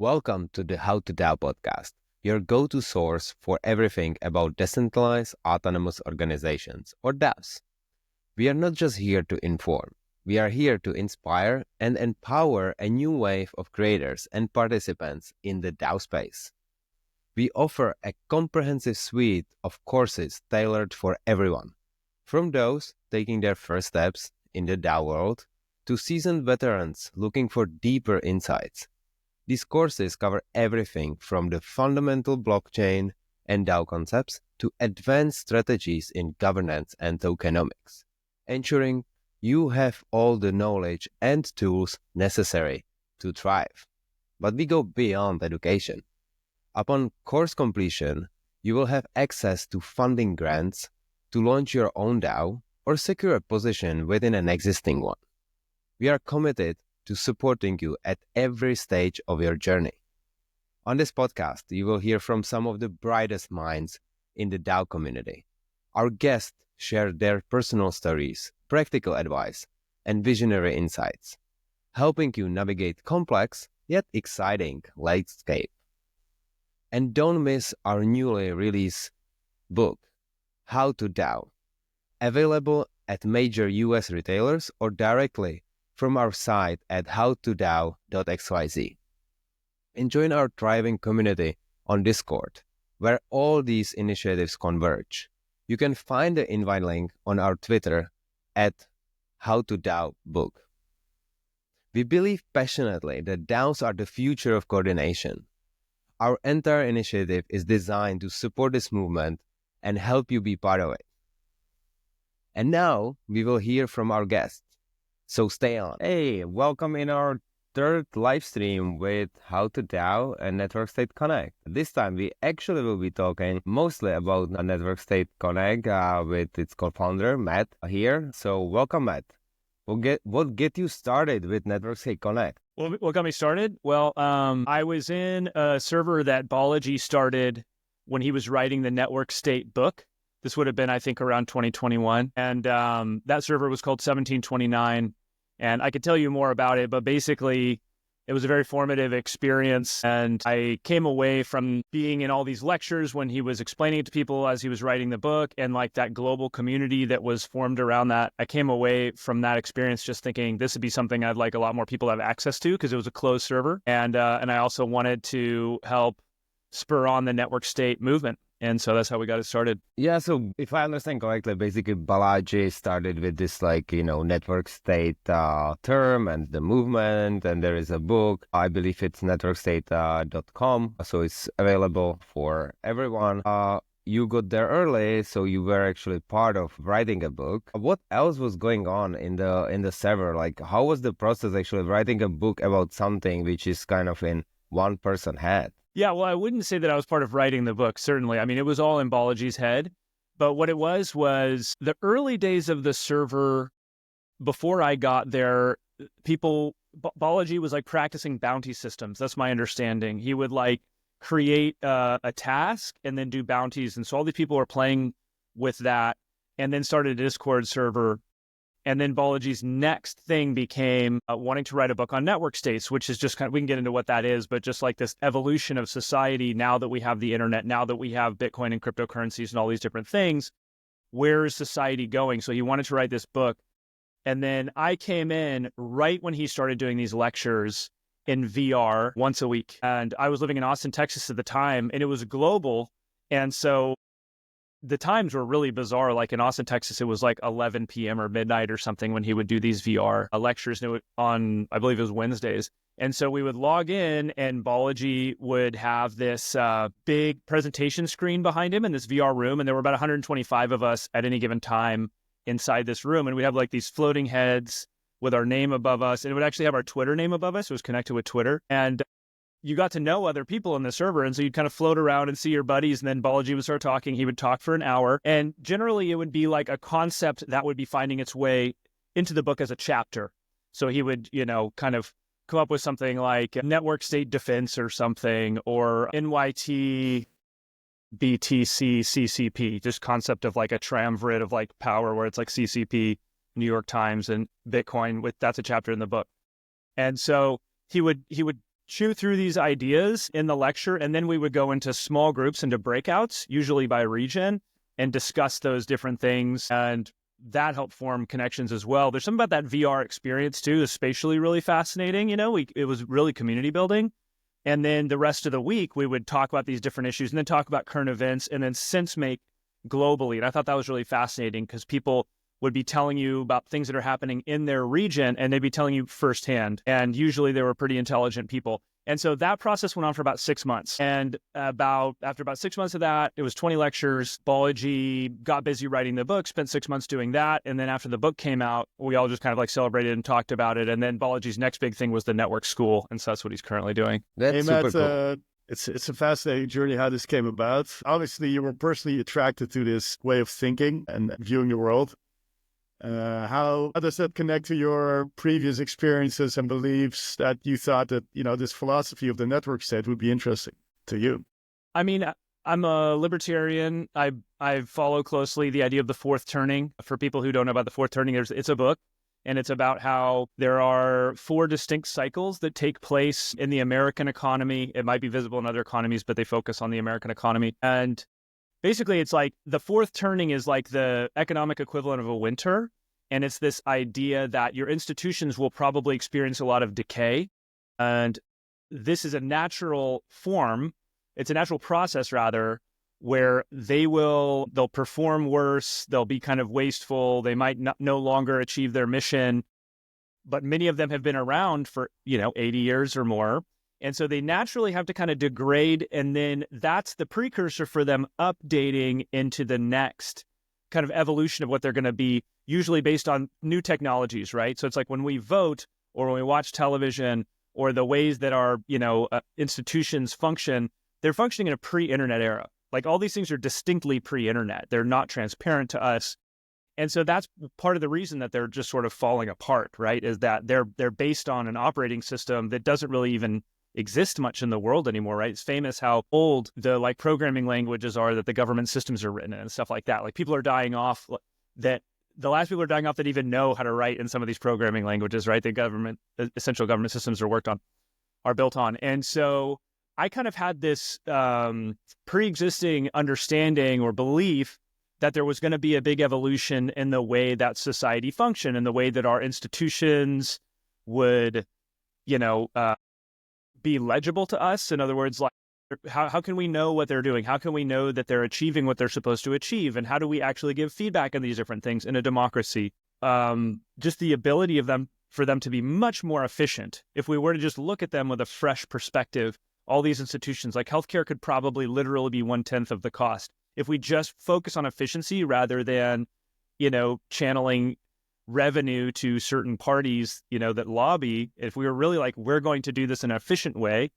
Welcome to the How to DAO podcast, your go-to source for everything about decentralized autonomous organizations, or DAOs. We are not just here to inform, we are here to inspire and empower a new wave of creators and participants in the DAO space. We offer a comprehensive suite of courses tailored for everyone, from those taking their first steps in the DAO world to seasoned veterans looking for deeper insights. These courses cover everything from the fundamental blockchain and DAO concepts to advanced strategies in governance and tokenomics, ensuring you have all the knowledge and tools necessary to thrive. But we go beyond education. Upon course completion, you will have access to funding grants to launch your own DAO or secure a position within an existing one. We are committed to supporting you at every stage of your journey. On this podcast, you will hear from some of the brightest minds in the DAO community. Our guests share their personal stories, practical advice, and visionary insights, helping you navigate complex yet exciting landscape. And don't miss our newly released book, How to DAO, available at major US retailers or directly from our site at howtodao.xyz. And join our thriving community on Discord, where all these initiatives converge. You can find the invite link on our Twitter at howtodaobook. We believe passionately that DAOs are the future of coordination. Our entire initiative is designed to support this movement and help you be part of it. And now we will hear from our guests. So stay on. Hey, welcome in our third live stream with How to DAO and Network State Connect. This time we actually will be talking mostly about Network State Connect with its co-founder, Matt, here. So welcome, Matt. What get you started with Network State Connect? Well, what got me started? Well, I was in a server that Balaji started when he was writing the Network State book. This would have been, I think, around 2021. And that server was called 1729. And I could tell you more about it, but basically it was a very formative experience. And I came away from being in all these lectures when he was explaining it to people as he was writing the book and like that global community that was formed around that. I came away from that experience just thinking this would be something I'd like a lot more people to have access to because it was a closed server. And I also wanted to help spur on the network state movement. And so that's how we got it started. Yeah, so if I understand correctly, basically Balaji started with this network state term and the movement, and there is a book. I believe it's networkstate.com, so it's available for everyone. You got there early, so you were actually part of writing a book. What else was going on in the server? Like, how was the process actually writing a book about something which is kind of in one person's head? Yeah, well, I wouldn't say that I was part of writing the book, certainly. I mean, it was all in Balaji's head. But what it was the early days of the server, before I got there, Balaji was like practicing bounty systems. That's my understanding. He would like create a task and then do bounties. And so all these people were playing with that and then started a Discord server. And then Balaji's next thing became wanting to write a book on network states, which is just kind of, we can get into what that is, but just like this evolution of society now that we have the internet, now that we have Bitcoin and cryptocurrencies and all these different things, where is society going? So he wanted to write this book. And then I came in right when he started doing these lectures in VR once a week. And I was living in Austin, Texas at the time, and it was global. And so the times were really bizarre. Like in Austin, Texas, it was like 11 p.m. or midnight or something when he would do these VR lectures on, I believe it was Wednesdays. And so we would log in and Balaji would have this big presentation screen behind him in this VR room. And there were about 125 of us at any given time inside this room. And we'd have like these floating heads with our name above us. And it would actually have our Twitter name above us. It was connected with Twitter. And you got to know other people in the server. And so you'd kind of float around and see your buddies. And then Balaji would start talking. He would talk for an hour. And generally it would be like a concept that would be finding its way into the book as a chapter. So he would, kind of come up with something like network state defense or something, or NYT, BTC, CCP, just concept of like a triumvirate of like power where it's like CCP, New York Times, and Bitcoin. That's a chapter in the book. And so he would chew through these ideas in the lecture, and then we would go into small groups, into breakouts, usually by region, and discuss those different things. And that helped form connections as well. There's something about that VR experience too, is spatially really fascinating. It was really community building. And then the rest of the week, we would talk about these different issues and then talk about current events and then sense make globally. And I thought that was really fascinating because people would be telling you about things that are happening in their region and they'd be telling you firsthand. And usually they were pretty intelligent people. And so that process went on for about 6 months. And after about 6 months of that, it was 20 lectures. Balaji got busy writing the book, spent 6 months doing that. And then after the book came out, we all just kind of like celebrated and talked about it. And then Balaji's next big thing was the network school. And so that's what he's currently doing. That's super cool. It's a fascinating journey how this came about. Obviously, you were personally attracted to this way of thinking and viewing the world. How does that connect to your previous experiences and beliefs that you thought that, this philosophy of the network state would be interesting to you? I mean, I'm a libertarian. I follow closely the idea of the fourth turning. For people who don't know about the fourth turning, it's a book, and it's about how there are 4 distinct cycles that take place in the American economy. It might be visible in other economies, but they focus on the American economy. And basically, it's like the fourth turning is like the economic equivalent of a winter. And it's this idea that your institutions will probably experience a lot of decay. And this is a natural form. It's a natural process, rather, where they'll perform worse. They'll be kind of wasteful. They might no longer achieve their mission. But many of them have been around for, 80 years or more. And so they naturally have to kind of degrade. And then that's the precursor for them updating into the next kind of evolution of what they're going to be, usually based on new technologies, right? So it's like when we vote or when we watch television or the ways that our, institutions function, they're functioning in a pre-internet era. Like all these things are distinctly pre-internet. They're not transparent to us. And so that's part of the reason that they're just sort of falling apart, right? Is that they're based on an operating system that doesn't really even exist much in the world anymore, right? It's famous how old the like programming languages are that the government systems are written in and stuff like that. Like people are dying off that the last people are dying off that even know how to write in some of these programming languages, right? The essential government systems are built on. And so I kind of had this pre-existing understanding or belief that there was going to be a big evolution in the way that society functioned and the way that our institutions would, be legible to us. In other words, like how can we know what they're doing? How can we know that they're achieving what they're supposed to achieve? And how do we actually give feedback on these different things in a democracy? Just the ability for them to be much more efficient. If we were to just look at them with a fresh perspective, all these institutions like healthcare could probably literally be 1/10 of the cost. If we just focus on efficiency rather than, channeling revenue to certain parties, that lobby, if we were really like, we're going to do this in an efficient way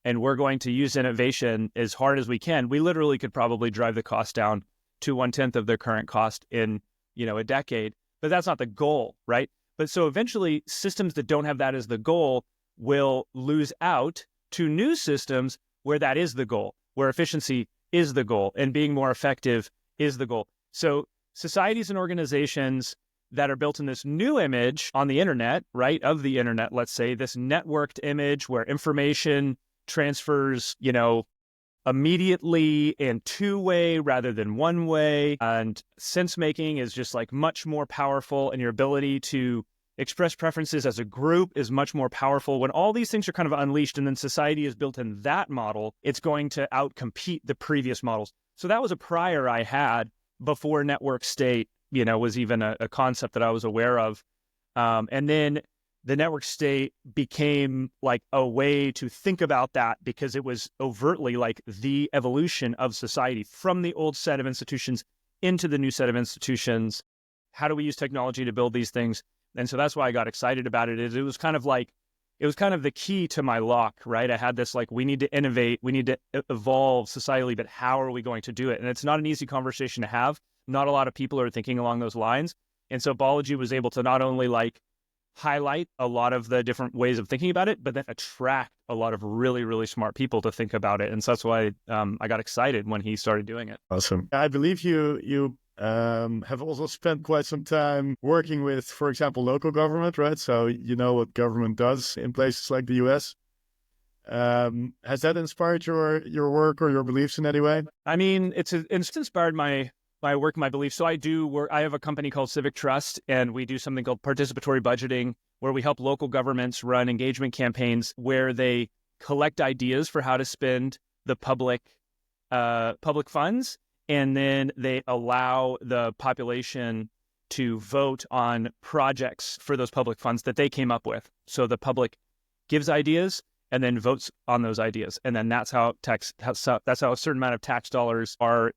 and we're going to use innovation as hard as we can, we literally could probably drive the cost down to 1/10 of their current cost in, a decade. But that's not the goal, right? But so eventually systems that don't have that as the goal will lose out to new systems where that is the goal, where efficiency is the goal and being more effective is the goal. So societies and organizations that are built in this new image on the internet, right, of the internet, let's say, this networked image where information transfers, immediately and two-way rather than one-way, and sense-making is just like much more powerful, and your ability to express preferences as a group is much more powerful. When all these things are kind of unleashed and then society is built in that model, it's going to outcompete the previous models. So that was a prior I had before network state, was even a concept that I was aware of. And then the network state became like a way to think about that because it was overtly like the evolution of society from the old set of institutions into the new set of institutions. How do we use technology to build these things? And so that's why I got excited about it. It was kind of the key to my lock, right? I had this like, we need to innovate, we need to evolve societally, but how are we going to do it? And it's not an easy conversation to have. Not a lot of people are thinking along those lines. And so Balaji was able to not only like highlight a lot of the different ways of thinking about it, but then attract a lot of really, really smart people to think about it. And so that's why I got excited when he started doing it. Awesome. I believe you have also spent quite some time working with, for example, local government, right? So you know what government does in places like the US. Has that inspired your work or your beliefs in any way? I mean, it's inspired my work, my beliefs. So I have a company called Civic Trust, and we do something called participatory budgeting, where we help local governments run engagement campaigns where they collect ideas for how to spend the public funds, and then they allow the population to vote on projects for those public funds that they came up with. So the public gives ideas and then votes on those ideas, and then that's how a certain amount of tax dollars are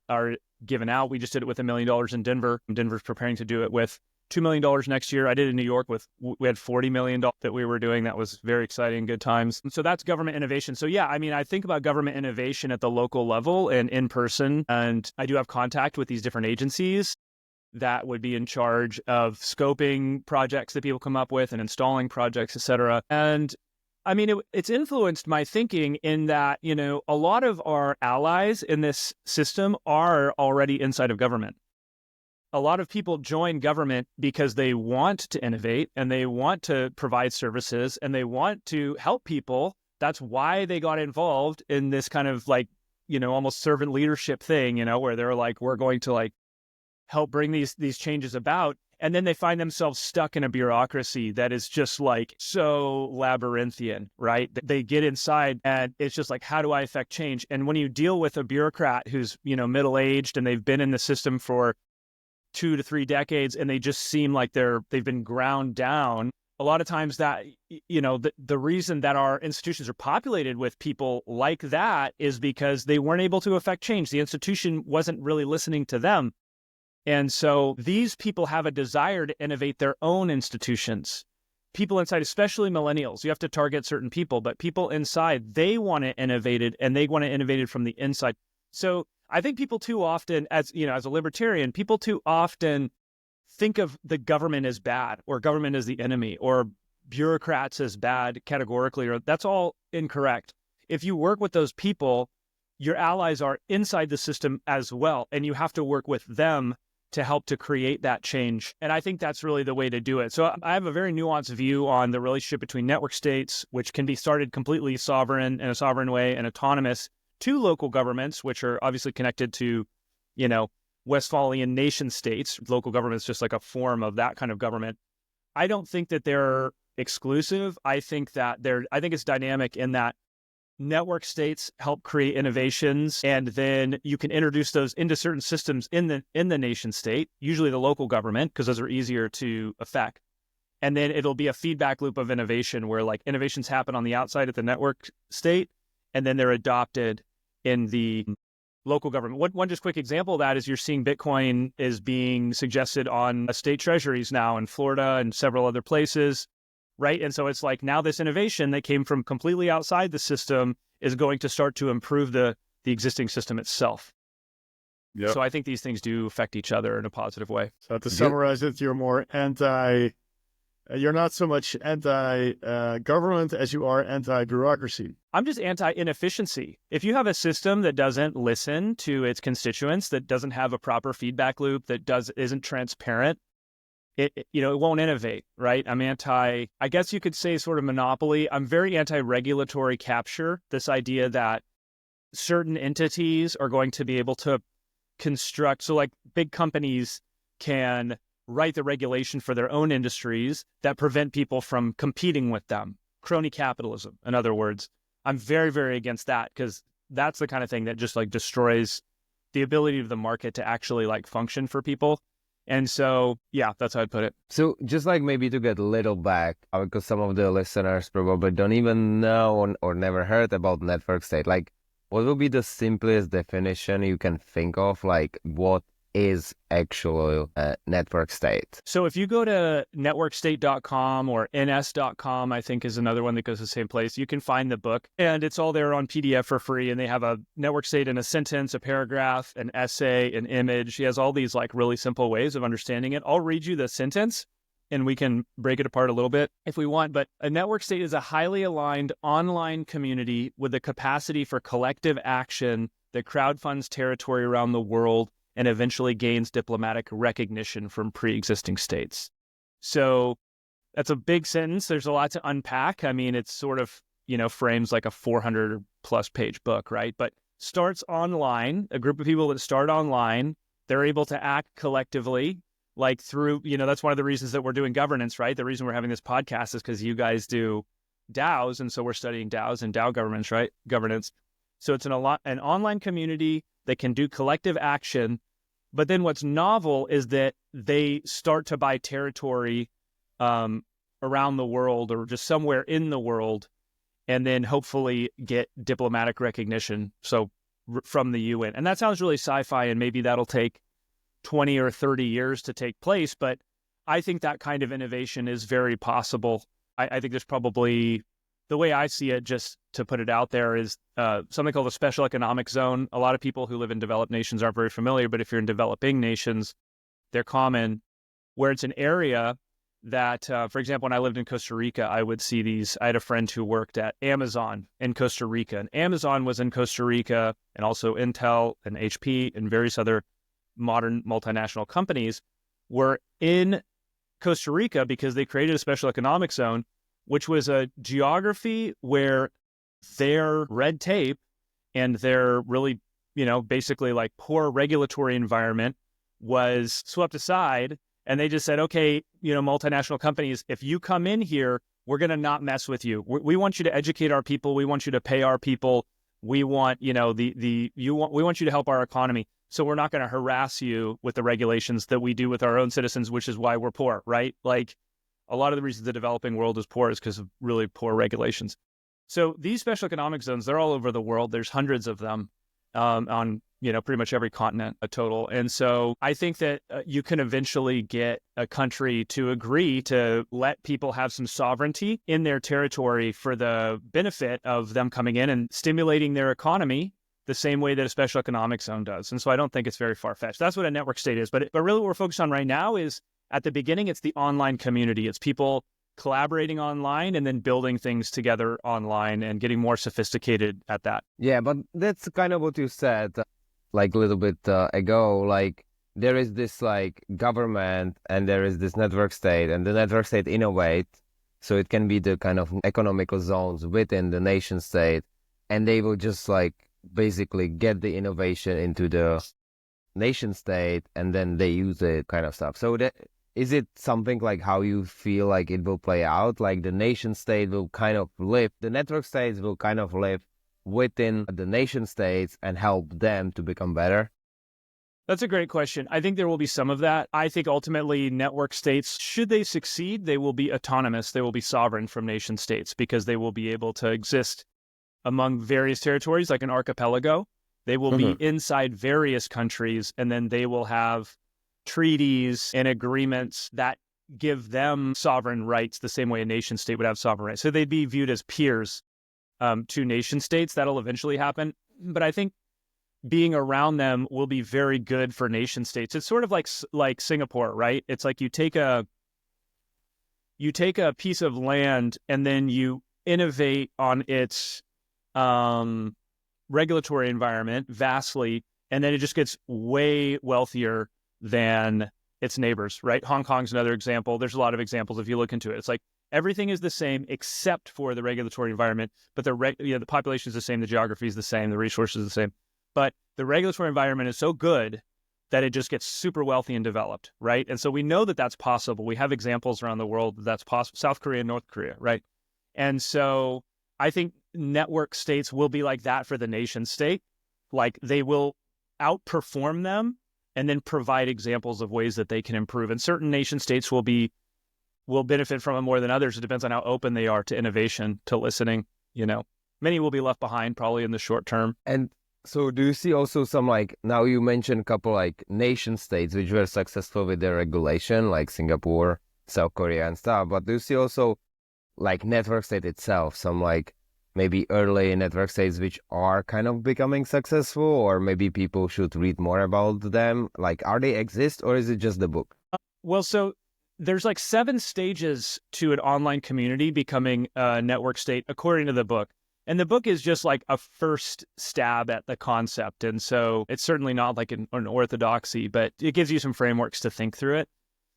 given out. We just did it with $1 million in Denver. Denver's preparing to do it with $2 million next year. I did it in New York we had $40 million that we were doing. That was very exciting, good times. So that's government innovation. So yeah, I mean, I think about government innovation at the local level and in person, and I do have contact with these different agencies that would be in charge of scoping projects that people come up with and installing projects, et cetera. And I mean, it's influenced my thinking in that, a lot of our allies in this system are already inside of government. A lot of people join government because they want to innovate and they want to provide services and they want to help people. That's why they got involved in this kind of almost servant leadership thing, where they're like, we're going to help bring these changes about. And then they find themselves stuck in a bureaucracy that is just so labyrinthian, right? They get inside and it's just how do I affect change? And when you deal with a bureaucrat who's, middle-aged and they've been in the system for 2 to 3 decades and they just seem like they've been ground down, a lot of times that, the reason that our institutions are populated with people like that is because they weren't able to affect change. The institution wasn't really listening to them. And so these people have a desire to innovate their own institutions. People inside, especially millennials, you have to target certain people, but people inside, they want to innovate it and they want to innovate it from the inside. So I think people too often, as a libertarian, people too often think of the government as bad or government as the enemy or bureaucrats as bad categorically, or that's all incorrect. If you work with those people, your allies are inside the system as well, and you have to work with them to help to create that change. And I think that's really the way to do it. So I have a very nuanced view on the relationship between network states, which can be started completely sovereign in a sovereign way and autonomous, to local governments, which are obviously connected to, Westphalian nation states. Local government's just like a form of that kind of government. I don't think that they're exclusive. I think it's dynamic in that network states help create innovations, and then you can introduce those into certain systems in the nation state, usually the local government, because those are easier to affect. And then it'll be a feedback loop of innovation where innovations happen on the outside at the network state, and then they're adopted in the local government. One just quick example of that is you're seeing Bitcoin is being suggested on state treasuries now in Florida and several other places. Right. And so it's now this innovation that came from completely outside the system is going to start to improve the existing system itself. Yep. So I think these things do affect each other in a positive way. So to summarize it, you're not so much anti-government as you are anti-bureaucracy. I'm just anti-inefficiency. If you have a system that doesn't listen to its constituents, that doesn't have a proper feedback loop, that isn't transparent, it won't innovate, right? I'm I guess you could say sort of monopoly. I'm very anti-regulatory capture, this idea that certain entities are going to be able to construct. So big companies can write the regulation for their own industries that prevent people from competing with them. Crony capitalism, in other words. I'm very, very against that because that's the kind of thing that just destroys the ability of the market to actually function for people. And so, yeah, that's how I'd put it. So just maybe to get a little back, because some of the listeners probably don't even know or never heard about network state. What would be the simplest definition you can think of? What is actually a network state? So if you go to networkstate.com or ns.com, I think is another one that goes to the same place, you can find the book and it's all there on PDF for free. And they have a network state in a sentence, a paragraph, an essay, an image. He has all these really simple ways of understanding it. I'll read you the sentence and we can break it apart a little bit if we want. But a network state is a highly aligned online community with the capacity for collective action that crowdfunds territory around the world and eventually gains diplomatic recognition from pre-existing states. So that's a big sentence. There's a lot to unpack. I mean, it's sort of frames like a 400 plus page book, right? But starts online, a group of people that start online, they're able to act collectively, like through, that's one of the reasons that we're doing governance, right? The reason we're having this podcast is because you guys do DAOs. And so we're studying DAOs and DAO governments, right? Governance. So it's an online community that can do collective action. But then what's novel is that they start to buy territory around the world or just somewhere in the world, and then hopefully get diplomatic recognition. So from the UN. And that sounds really sci-fi, and maybe that'll take 20 or 30 years to take place. But I think that kind of innovation is very possible. I think there's probably, the way I see it, just to put it out there, is something called a special economic zone. A lot of people who live in developed nations aren't very familiar, but if you're in developing nations, they're common, where it's an area that, for example, when I lived in Costa Rica, I would see these. I had a friend who worked at Amazon in Costa Rica, and Amazon was in Costa Rica, and also Intel and HP and various other modern multinational companies were in Costa Rica because they created a special economic zone, which was a geography where their red tape and their really, basically like poor regulatory environment was swept aside. And they just said, okay, multinational companies, if you come in here, we're going to not mess with you. We want you to educate our people. We want you to pay our people. We want, we want you to help our economy. So we're not going to harass you with the regulations that we do with our own citizens, which is why we're poor, right? Like a lot of the reasons the developing world is poor is because of really poor regulations. So these special economic zones, they're all over the world. There's hundreds of them on, pretty much every continent, a total. And so I think that you can eventually get a country to agree to let people have some sovereignty in their territory for the benefit of them coming in and stimulating their economy the same way that a special economic zone does. And so I don't think it's very far-fetched. That's what a network state is. But really what we're focused on right now is, at the beginning, it's the online community. It's people collaborating online and then building things together online and getting more sophisticated at that. Yeah, but that's kind of what you said like a little bit ago. Like there is this like government and there is this network state, and the network state innovate. So it can be the kind of economical zones within the nation state, and they will just like basically get the innovation into the nation state and then they use it, kind of stuff. So is it something like how you feel like it will play out? Like the nation state will kind of live, the network states will kind of live within the nation states and help them to become better? That's a great question. I think there will be some of that. I think ultimately network states, should they succeed, they will be autonomous. They will be sovereign from nation states because they will be able to exist among various territories like an archipelago. They will be inside various countries, and then they will have treaties and agreements that give them sovereign rights the same way a nation state would have sovereign rights. So they'd be viewed as peers to nation states. That'll eventually happen. But I think being around them will be very good for nation states. It's sort of like Singapore, right? It's like you take a piece of land and then you innovate on its regulatory environment vastly, and then it just gets way wealthier than its neighbors, right? Hong Kong's another example. There's a lot of examples if you look into it. It's like everything is the same except for the regulatory environment, but the population is the same, the geography is the same, the resources are the same. But the regulatory environment is so good that it just gets super wealthy and developed, right? And so we know that that's possible. We have examples around the world that's possible. South Korea and North Korea, right? And so I think network states will be like that for the nation state. Like they will outperform them and then provide examples of ways that they can improve. And certain nation states will benefit from it more than others. It depends on how open they are to innovation, to listening. Many will be left behind probably in the short term. And so do you see also some, like, now you mentioned a couple like nation states which were successful with their regulation, like Singapore, South Korea and stuff, but do you see also like network state itself, some like maybe early network states which are kind of becoming successful, or maybe people should read more about them? Like, are they exist, or is it just the book? Well, so there's like 7 stages to an online community becoming a network state, according to the book. And the book is just like a first stab at the concept. And so it's certainly not like an orthodoxy, but it gives you some frameworks to think through it.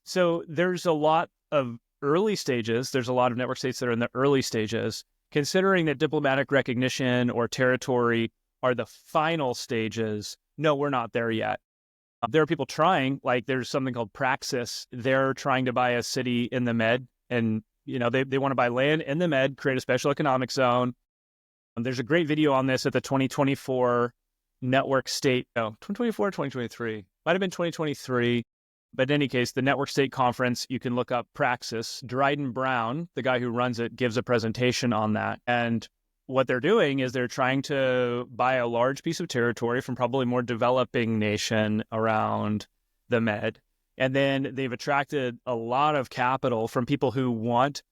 So there's a lot of early stages. There's a lot of network states that are in the early stages. considering that diplomatic recognition or territory are the final stages, no, we're not there yet. There are people trying, like there's something called Praxis. They're trying to buy a city in the Med, and they want to buy land in the Med, create a special economic zone. There's a great video on this at the 2024 Network State, 2024, 2023, might have been 2023. But in any case, the Network State Conference, you can look up Praxis. Dryden Brown, the guy who runs it, gives a presentation on that. And what they're doing is they're trying to buy a large piece of territory from probably more developing nation around the Med. And then they've attracted a lot of capital from people who want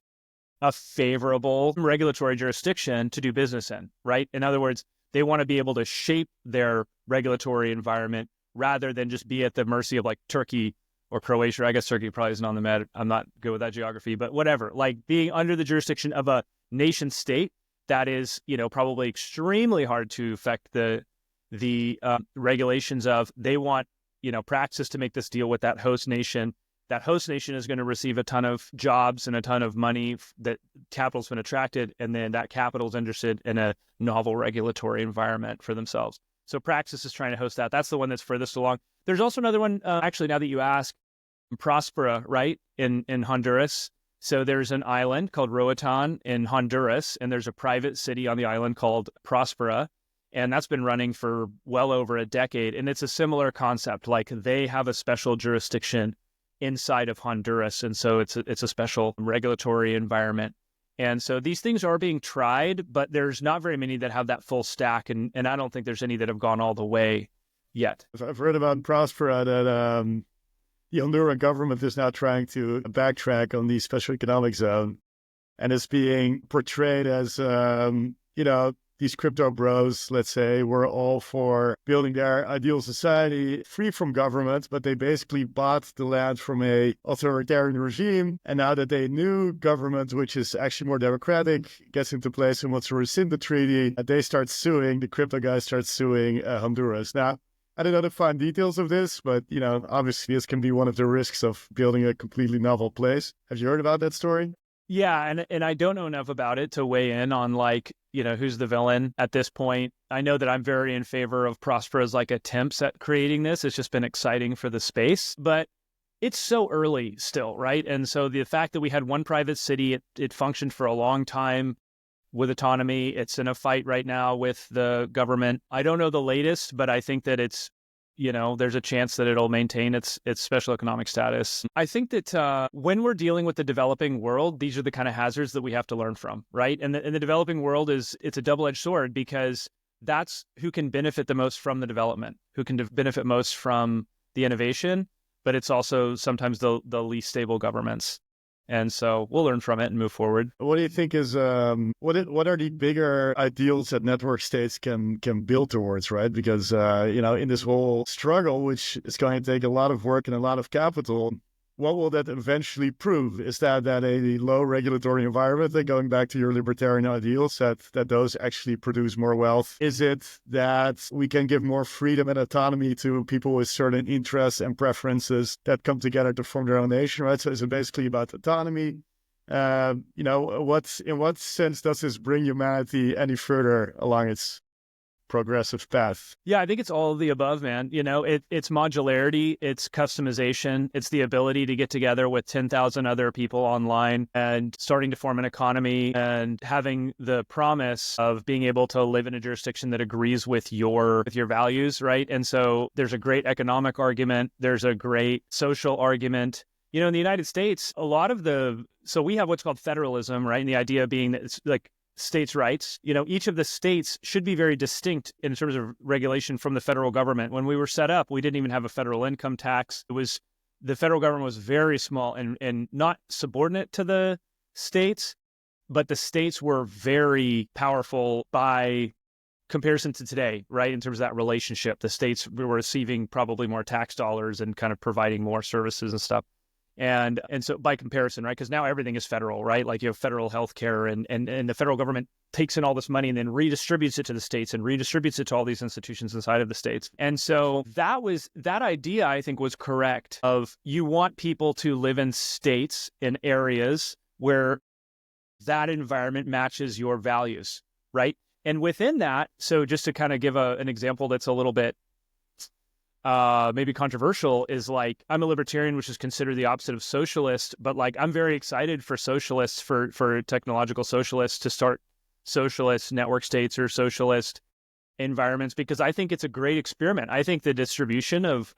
a favorable regulatory jurisdiction to do business in, right? In other words, they want to be able to shape their regulatory environment rather than just be at the mercy of like Turkey or Croatia. I guess Turkey probably isn't on the Med. I'm not good with that geography, but whatever. Like being under the jurisdiction of a nation state that is, probably extremely hard to affect the regulations of. They want, Praxis to make this deal with that host nation. That host nation is going to receive a ton of jobs and a ton of money that capital's been attracted, and then that capital is interested in a novel regulatory environment for themselves. So Praxis is trying to host that. That's the one that's furthest along. There's also another one, actually, now that you ask, Prospera, right, in Honduras. So there's an island called Roatan in Honduras, and there's a private city on the island called Prospera, and that's been running for well over a decade. And it's a similar concept, like they have a special jurisdiction inside of Honduras, and so it's a special regulatory environment. And so these things are being tried, but there's not very many that have that full stack, and I don't think there's any that have gone all the way yet. I've heard about Prospera that the Honduran government is now trying to backtrack on the special economic zone, and it's being portrayed as, these crypto bros, let's say, were all for building their ideal society free from government, but they basically bought the land from a authoritarian regime. And now that a new government, which is actually more democratic, gets into place and wants to rescind the treaty, they start suing, the crypto guys start suing Honduras. Now, I don't know the fine details of this, but, obviously this can be one of the risks of building a completely novel place. Have you heard about that story? Yeah, and I don't know enough about it to weigh in on who's the villain at this point. I know that I'm very in favor of Prospera's attempts at creating this. It's just been exciting for the space, but it's so early still, right? And so the fact that we had one private city, it functioned for a long time with autonomy. It's in a fight right now with the government. I don't know the latest, but I think that it's, there's a chance that it'll maintain its special economic status. I think that when we're dealing with the developing world, these are the kind of hazards that we have to learn from, right? And the developing world it's a double-edged sword, because that's who can benefit the most from the development, who can benefit most from the innovation, but it's also sometimes the least stable governments. And so we'll learn from it and move forward. What do you think is, what are the bigger ideals that network states can build towards, right? Because, in this whole struggle, which is going to take a lot of work and a lot of capital, what will that eventually prove? Is that a low regulatory environment, that going back to your libertarian ideals, that those actually produce more wealth? Is it that we can give more freedom and autonomy to people with certain interests and preferences that come together to form their own nation, right? So is it basically about autonomy? In what sense does this bring humanity any further along its progressive path? Yeah, I think it's all of the above, man. It's modularity, it's customization, it's the ability to get together with 10,000 other people online and starting to form an economy and having the promise of being able to live in a jurisdiction that agrees with your values, right? And so there's a great economic argument, there's a great social argument. In the United States, so we have what's called federalism, right? And the idea being that it's like states' rights. Each of the states should be very distinct in terms of regulation from the federal government. When we were set up, we didn't even have a federal income tax. The federal government was very small and not subordinate to the states, but the states were very powerful by comparison to today, right? In terms of that relationship, the states were receiving probably more tax dollars and kind of providing more services and stuff. And so by comparison, right, because now everything is federal, right? Like you have federal healthcare and the federal government takes in all this money and then redistributes it to the states and redistributes it to all these institutions inside of the states. And so that idea, I think, was correct, of you want people to live in states, in areas where that environment matches your values, right? And within that, so just to kind of give an example that's a little bit maybe controversial, is like, I'm a libertarian, which is considered the opposite of socialist, but like I'm very excited for socialists, for technological socialists to start socialist network states or socialist environments, because I think it's a great experiment. I think the distribution of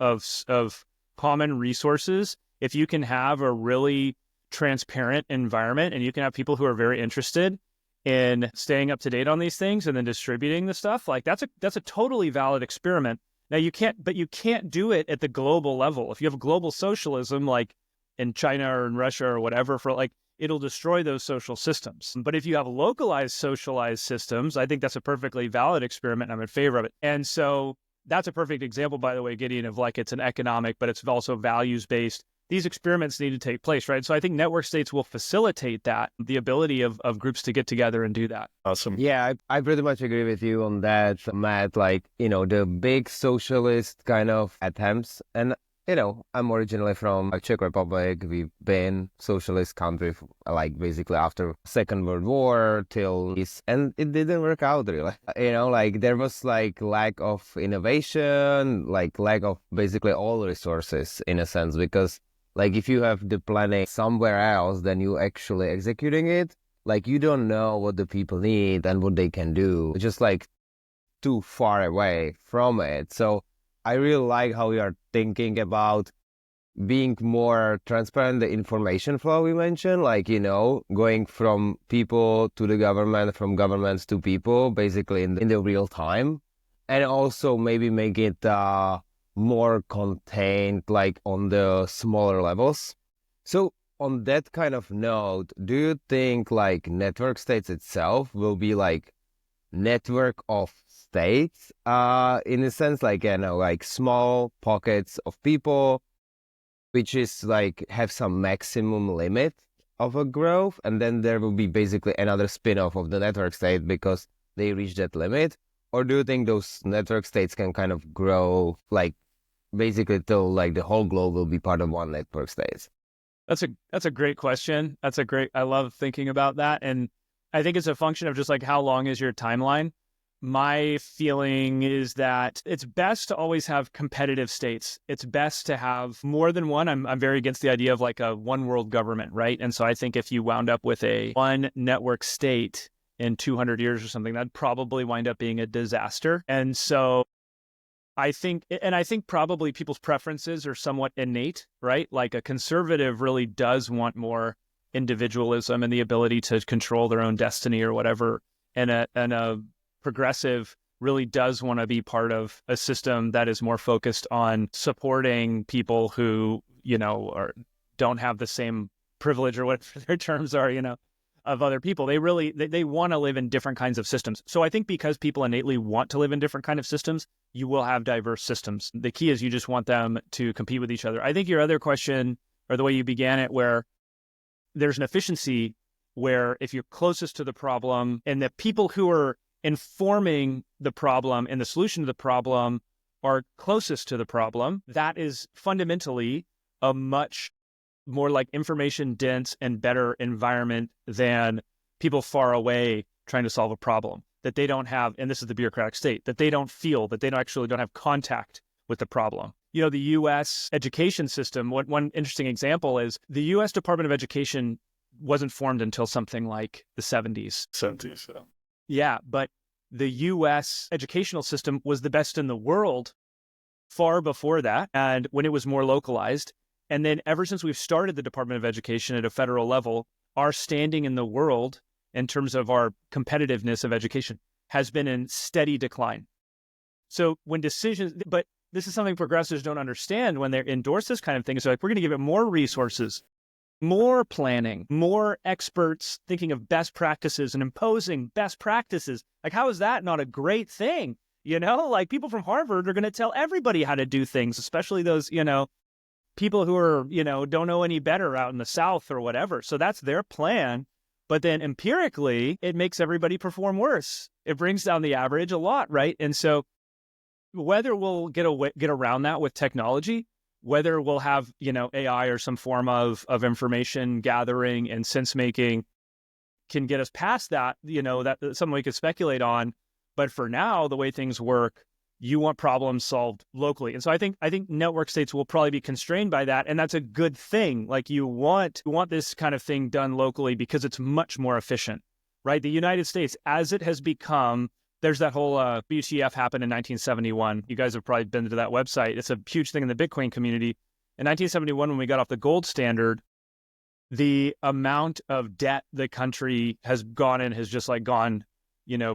common resources, if you can have a really transparent environment and you can have people who are very interested in staying up to date on these things and then distributing the stuff, like that's a totally valid experiment. Now you can't do it at the global level. If you have global socialism, like in China or in Russia or whatever, for like, it'll destroy those social systems. But if you have localized, socialized systems, I think that's a perfectly valid experiment. I'm in favor of it. And so that's a perfect example, by the way, Gideon, of like, it's an economic, but it's also values-based. These experiments need to take place, right? So I think network states will facilitate that, the ability of groups to get together and do that. Awesome. Yeah, I pretty much agree with you on that, Matt. Like, the big socialist kind of attempts. And, I'm originally from Czech Republic. We've been socialist country, like basically after Second World War till this, and it didn't work out really. Like there was like lack of innovation, like lack of basically all resources in a sense, because like if you have the planning somewhere else than you actually executing it, like you don't know what the people need and what they can do, just like too far away from it. So I really like how you are thinking about being more transparent, the information flow we mentioned, like, going from people to the government, from governments to people, basically in the real time. And also maybe make it more contained, like on the smaller levels. So on that kind of note, do you think like network states itself will be like network of states, in a sense, like, like small pockets of people, which is like have some maximum limit of a growth, and then there will be basically another spin-off of the network state because they reach that limit? Or do you think those network states can kind of grow like basically till like the whole globe will be part of one network state? That's a great question. I love thinking about that. And I think it's a function of just like, how long is your timeline? My feeling is that it's best to always have competitive states. It's best to have more than one. I'm very against the idea of like a one world government, right? And so I think if you wound up with a one network state in 200 years or something, that'd probably wind up being a disaster. And so I think probably people's preferences are somewhat innate, right? Like a conservative really does want more individualism and the ability to control their own destiny or whatever. And a progressive really does want to be part of a system that is more focused on supporting people who, don't have the same privilege or whatever their terms are, of other people. They want to live in different kinds of systems. So I think because people innately want to live in different kind of systems, you will have diverse systems. The key is you just want them to compete with each other. I think your other question, or the way you began it, where there's an efficiency where if you're closest to the problem and the people who are informing the problem and the solution to the problem are closest to the problem, that is fundamentally a much more like information dense and better environment than people far away trying to solve a problem that they don't have. And this is the bureaucratic state, that they don't feel, that they don't have contact with the problem. The U.S. education system, one interesting example is the U.S. Department of Education wasn't formed until something like the 70s. 70s, yeah. Yeah, but the U.S. educational system was the best in the world far before that, and when it was more localized. And then ever since we've started the Department of Education at a federal level, our standing in the world in terms of our competitiveness of education has been in steady decline. So when but this is something progressives don't understand when they endorse this kind of thing. So like, we're going to give it more resources, more planning, more experts thinking of best practices and imposing best practices. Like, how is that not a great thing? Like people from Harvard are going to tell everybody how to do things, especially those, people who are, don't know any better out in the South or whatever. So that's their plan. But then empirically, it makes everybody perform worse. It brings down the average a lot, right? And so whether we'll get around that with technology, whether we'll have, AI or some form of information gathering and sense making can get us past that, that's something we could speculate on. But for now, the way things work, you want problems solved locally. And so I think network states will probably be constrained by that. And that's a good thing. Like you want this kind of thing done locally because it's much more efficient, right? The United States, as it has become, there's that whole BTF happened in 1971. You guys have probably been to that website. It's a huge thing in the Bitcoin community. In 1971, when we got off the gold standard, the amount of debt the country has gone in has just like gone,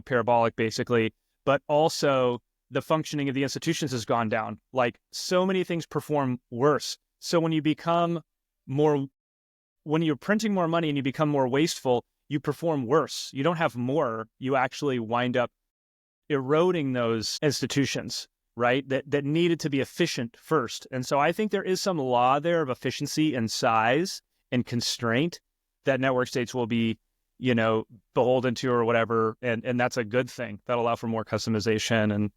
parabolic basically, but also the functioning of the institutions has gone down. Like so many things perform worse. So when you're printing more money and you become more wasteful, you perform worse. You don't have more. You actually wind up eroding those institutions, right? That needed to be efficient first. And so I think there is some law there of efficiency and size and constraint that network states will be, beholden to or whatever. And that's a good thing. That'll allow for more customization and,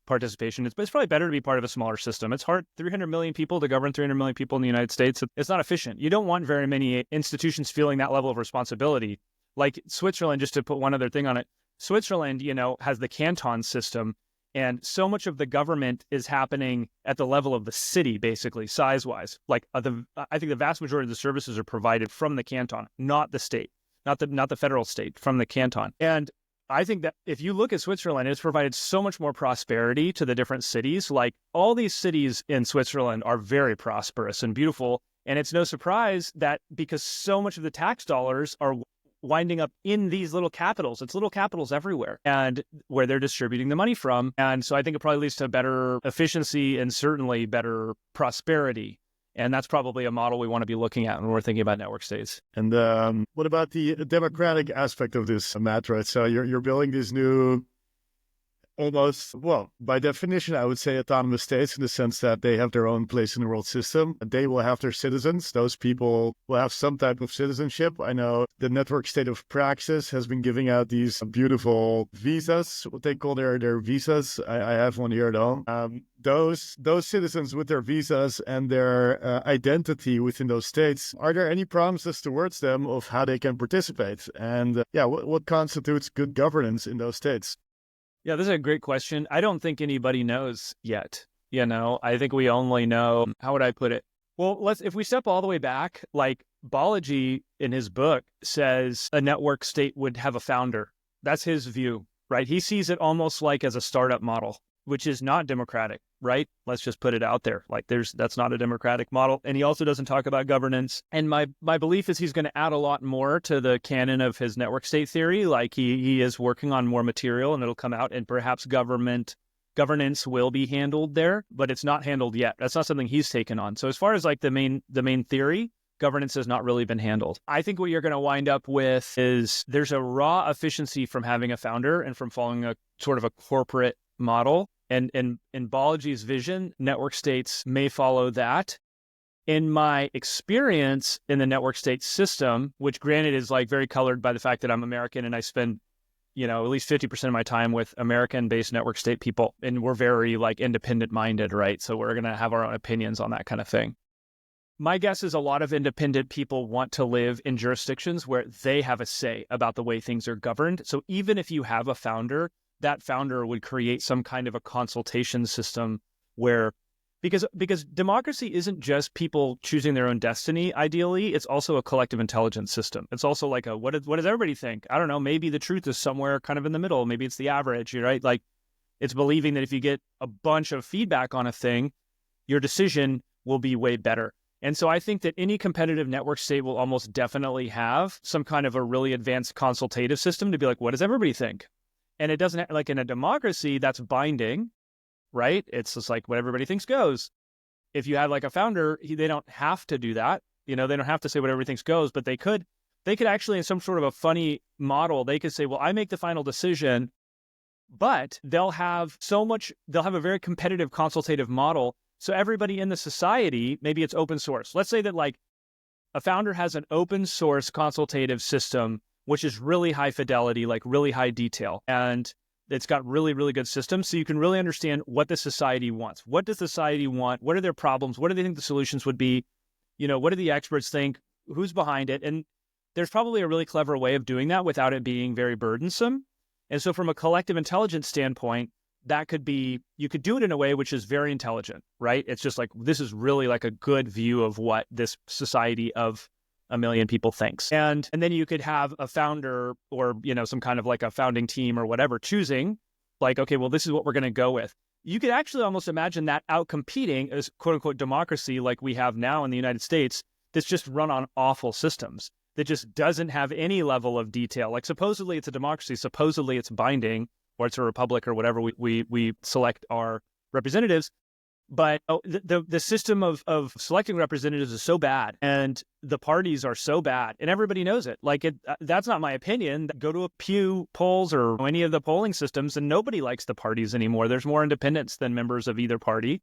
participation. It's probably better to be part of a smaller system. It's hard, 300 million people to govern 300 million people in the United States. It's not efficient. You don't want very many institutions feeling that level of responsibility. Like Switzerland, just to put one other ththink on it, Switzerland, has the canton system, and so much of the government is happening at the level of the city, basically, size-wise. Like I think the vast majority of the services are provided from the canton, not the state, not the federal state, from the canton. And I think that if you look at Switzerland, it's provided so much more prosperity to the different cities. Like all these cities in Switzerland are very prosperous and beautiful. And it's no surprise that because so much of the tax dollars are winding up in these little capitals. It's little capitals everywhere and where they're distributing the money from. And so I think it probably leads to better efficiency and certainly better prosperity. And that's probably a model we want to be looking at when we're thinking about network states. And what about the democratic aspect of this, Matt, right? So you're building these new, almost, well, by definition, I would say autonomous states in the sense that they have their own place in the world system. They will have their citizens. Those people will have some type of citizenship. I know the network state of Praxis has been giving out these beautiful visas, what they call their visas. I have one here at home. Those citizens with their visas and their identity within those states, are there any promises towards them of how they can participate? And what constitutes good governance in those states? Yeah, this is a great question. I don't think anybody knows yet. I think we only know, how would I put it? Well, if we step all the way back, like Balaji in his book says a network state would have a founder. That's his view, right? He sees it almost like as a startup model, which is not democratic, right? Let's just put it out there. Like that's not a democratic model. And he also doesn't talk about governance. And my belief is he's going to add a lot more to the canon of his network state theory. Like he is working on more material and it'll come out, and perhaps governance will be handled there, but it's not handled yet. That's not something he's taken on. So as far as like the main theory, governance has not really been handled. I think what you're going to wind up with is there's a raw efficiency from having a founder and from following a sort of a corporate model. And in Balaji's vision, network states may follow that. In my experience in the network state system, which granted is like very colored by the fact that I'm American and I spend, at least 50% of my time with American-based network state people, and we're very like independent-minded, right? So we're going to have our own opinions on that kind of thing. My guess is a lot of independent people want to live in jurisdictions where they have a say about the way things are governed. So even if you have a founder, that founder would create some kind of a consultation system where, because democracy isn't just people choosing their own destiny, ideally, it's also a collective intelligence system. It's also like what does everybody think? I don't know, maybe the truth is somewhere kind of in the middle. Maybe it's the average, right? Like it's believing that if you get a bunch of feedback on a thing, your decision will be way better. And so I think that any competitive network state will almost definitely have some kind of a really advanced consultative system to be like, what does everybody think? And it doesn't, like in a democracy, that's binding, right? It's just like what everybody thinks goes. If you have like a founder, they don't have to do that. They don't have to say what everybody thinks goes, but they could actually, in some sort of a funny model, they could say, well, I make the final decision, but they'll have a very competitive consultative model. So everybody in the society, maybe it's open source. Let's say that like a founder has an open source consultative system, which is really high fidelity, like really high detail. And it's got really, really good systems. So you can really understand what the society wants. What does society want? What are their problems? What do they think the solutions would be? What do the experts think? Who's behind it? And there's probably a really clever way of doing that without it being very burdensome. And so from a collective intelligence standpoint, that could be, you could do it in a way which is very intelligent, right? It's just like, this is really like a good view of what this society of a million people thinks. And then you could have a founder or, some kind of like a founding team or whatever choosing like, okay, well, this is what we're going to go with. You could actually almost imagine that outcompeting as quote unquote democracy like we have now in the United States that's just run on awful systems that just doesn't have any level of detail. Like supposedly it's a democracy, supposedly it's binding, or it's a republic or whatever we select our representatives. But the system of selecting representatives is so bad, and the parties are so bad, and everybody knows it. Like that's not my opinion. Go to a Pew polls or any of the polling systems, and nobody likes the parties anymore. There's more independents than members of either party,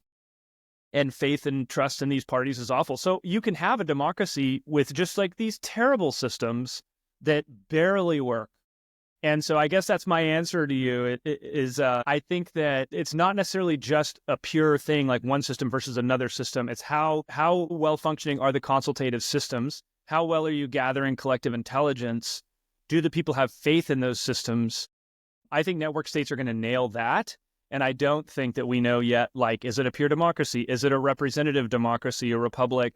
and faith and trust in these parties is awful. So you can have a democracy with just like these terrible systems that barely work. And so I guess that's my answer to you is I think that it's not necessarily just a pure thing like one system versus another system. It's how well functioning are the consultative systems? How well are you gathering collective intelligence? Do the people have faith in those systems? I think network states are going to nail that. And I don't think that we know yet, like, is it a pure democracy? Is it a representative democracy, a republic,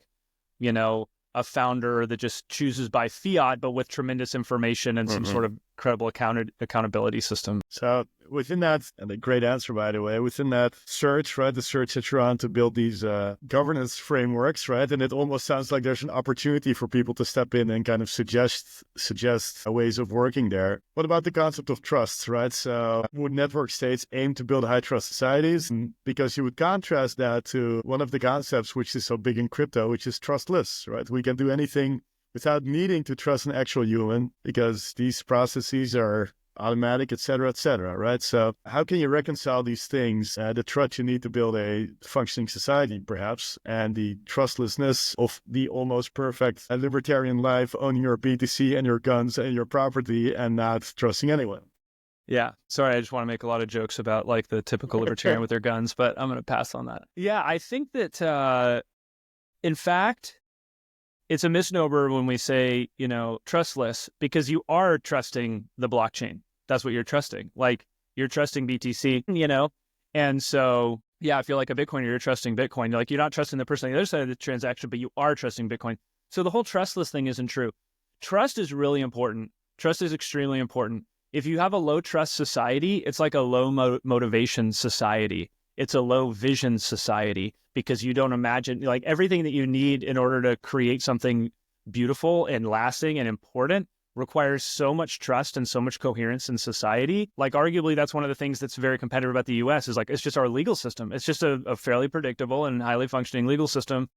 a founder that just chooses by fiat, but with tremendous information and some sort of credible accountability system. So within that, and a great answer, by the way, within that search, right, the search that you're on to build these governance frameworks, right, and it almost sounds like there's an opportunity for people to step in and kind of suggest ways of working there. What about the concept of trust, right? So would network states aim to build high trust societies? Because you would contrast that to one of the concepts which is so big in crypto, which is trustless, right? We can do anything without needing to trust an actual human because these processes are automatic, et cetera, right? So how can you reconcile these things, the trust you need to build a functioning society, perhaps, and the trustlessness of the almost perfect libertarian life, owning your BTC and your guns and your property and not trusting anyone? Yeah. Sorry, I just want to make a lot of jokes about like the typical libertarian with their guns, but I'm going to pass on that. Yeah, I think that, in fact, it's a misnomer when we say, trustless, because you are trusting the blockchain. That's what you're trusting. Like you're trusting BTC, and so, yeah, I feel like a Bitcoiner, you're trusting Bitcoin. You're not trusting the person on the other side of the transaction, but you are trusting Bitcoin. So the whole trustless thing isn't true. Trust is really important. Trust is extremely important. If you have a low trust society, it's like a low motivation society. It's a low vision society because you don't imagine like everything that you need in order to create something beautiful and lasting and important requires so much trust and so much coherence in society. Like arguably that's one of the things that's very competitive about the US is like, it's just our legal system. It's just a fairly predictable and highly functioning legal system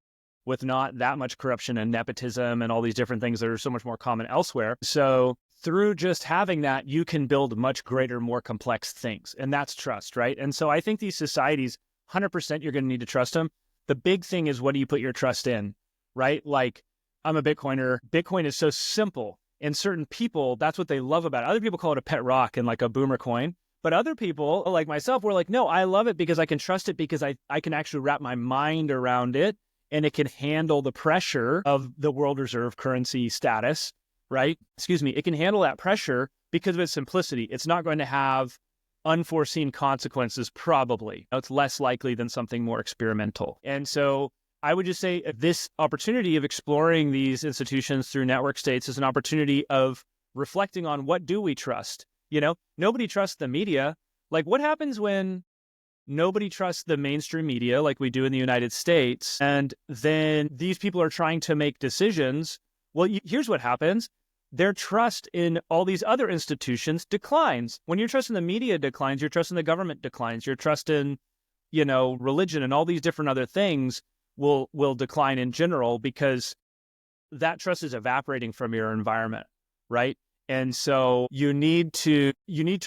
with not that much corruption and nepotism and all these different things that are so much more common elsewhere. So through just having that, you can build much greater, more complex things. And that's trust, right? And so I think these societies, 100% you're going to need to trust them. The big thing is, what do you put your trust in, right? Like, I'm a Bitcoiner. Bitcoin is so simple. And certain people, that's what they love about it. Other people call it a pet rock and like a boomer coin. But other people, like myself, were like, no, I love it because I can trust it because I can actually wrap my mind around it and it can handle the pressure of the world reserve currency status. Right? It can handle that pressure because of its simplicity. It's not going to have unforeseen consequences, probably. It's less likely than something more experimental. And so I would just say this opportunity of exploring these institutions through network states is an opportunity of reflecting on what do we trust? Nobody trusts the media. Like what happens when nobody trusts the mainstream media like we do in the United States? And then these people are trying to make decisions. Well, here's what happens. Their trust in all these other institutions declines. When your trust in the media declines, your trust in the government declines, your trust in, religion and all these different other things will decline in general because that trust is evaporating from your environment, right? And so you need to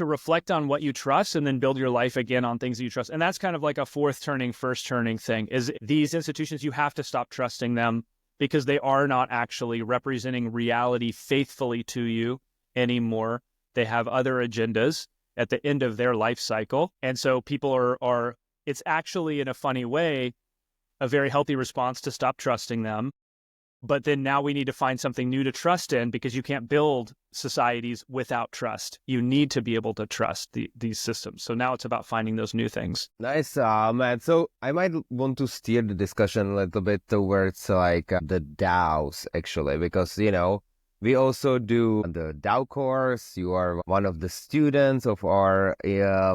reflect on what you trust and then build your life again on things that you trust. And that's kind of like a fourth turning, first turning thing is these institutions, you have to stop trusting them because they are not actually representing reality faithfully to you anymore. They have other agendas at the end of their life cycle. And so people are it's actually in a funny way, a very healthy response to stop trusting them. But then now we need to find something new to trust in, because you can't build societies without trust. You need to be able to trust these systems. So now it's about finding those new things. Nice, man. So I might want to steer the discussion a little bit towards like the DAOs, actually, because, we also do the DAO course. You are one of the students of our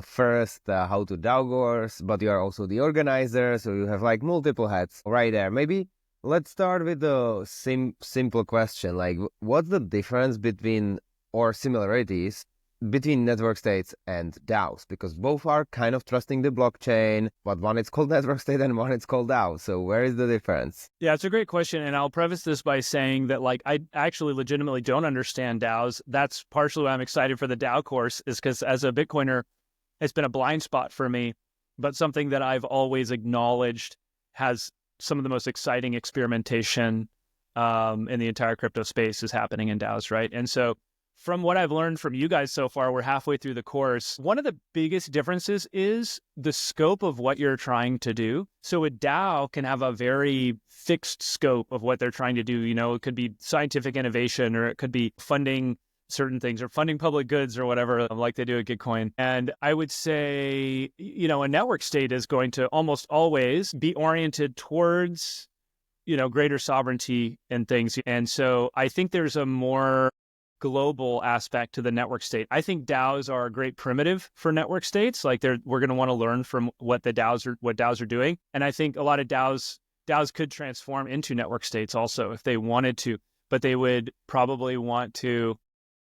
first How to DAO course, but you are also the organizer. So you have like multiple hats right there. Maybe let's start with the simple question. Like, what's the difference between, or similarities between network states and DAOs? Because both are kind of trusting the blockchain, but one is called network state and one is called DAO. So where is the difference? Yeah, it's a great question. And I'll preface this by saying that like I actually legitimately don't understand DAOs. That's partially why I'm excited for the DAO course, is because as a Bitcoiner, it's been a blind spot for me, but something that I've always acknowledged has some of the most exciting experimentation in the entire crypto space is happening in DAOs, right? And so from what I've learned from you guys so far, we're halfway through the course. One of the biggest differences is the scope of what you're trying to do. So a DAO can have a very fixed scope of what they're trying to do. It could be scientific innovation, or it could be funding certain things, or funding public goods, or whatever, like they do at Gitcoin. And I would say, a network state is going to almost always be oriented towards, greater sovereignty and things. And so I think there's a more global aspect to the network state. I think DAOs are a great primitive for network states. Like we're going to want to learn from what DAOs are doing. And I think a lot of DAOs could transform into network states also if they wanted to, but they would probably want to